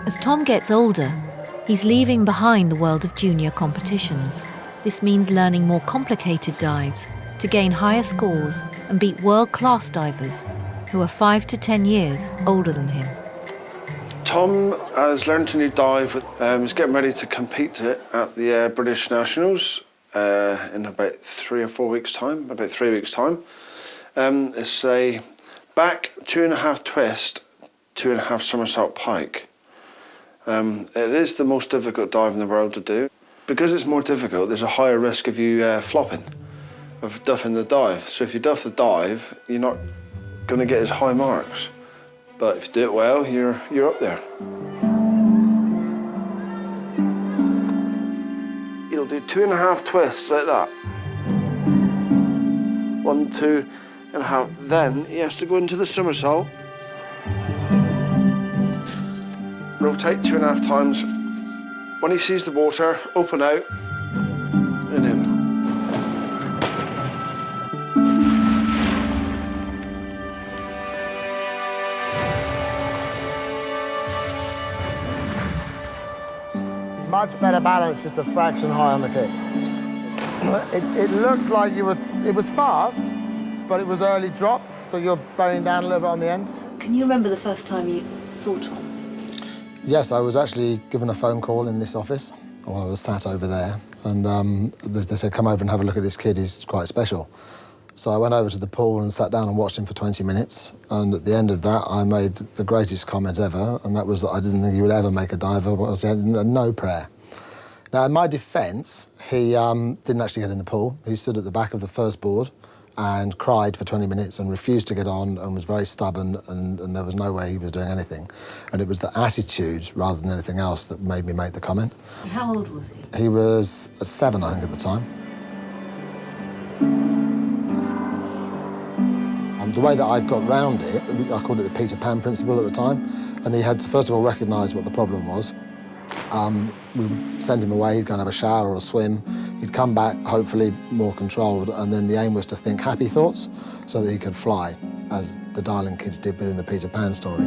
As Tom gets older, he's leaving behind the world of junior competitions. This means learning more complicated dives to gain higher scores and beat world-class divers who are 5 to 10 years older than him. Tom has learned a new dive. He's getting ready to compete at the British Nationals in about 3 or 4 weeks' time, about 3 weeks' time. It's a back 2.5 twist, 2.5 somersault pike. It is the most difficult dive in the world to do. Because it's more difficult, there's a higher risk of you flopping, of duffing the dive. So if you duff the dive, you're not going to get as high marks. But if you do it well, you're up there. He'll do 2.5 twists like that. 1, 2.5. Then he has to go into the somersault. Rotate 2.5 times. When he sees the water, open out and in. Much better balance, just a fraction high on the kick. It looked like it was fast, but it was early drop, so you're bearing down a little bit on the end. Can you remember the first time you saw Tom? Yes, I was actually given a phone call in this office while I was sat over there, and they said, come over and have a look at this kid, he's quite special. So I went over to the pool and sat down and watched him for 20 minutes, and at the end of that I made the greatest comment ever, and that was that I didn't think he would ever make a diver, but I had no prayer. Now, in my defence, he didn't actually get in the pool. He stood at the back of the first board and cried for 20 minutes and refused to get on and was very stubborn, and there was no way he was doing anything. And it was the attitude, rather than anything else, that made me make the comment. How old was he? He was 7, I think, at the time. The way that I got round it, I called it the Peter Pan principle at the time, and he had to first of all recognise what the problem was. We would send him away, he'd go and have a shower or a swim. He'd come back, hopefully more controlled, and then the aim was to think happy thoughts so that he could fly, as the Darling kids did within the Peter Pan story.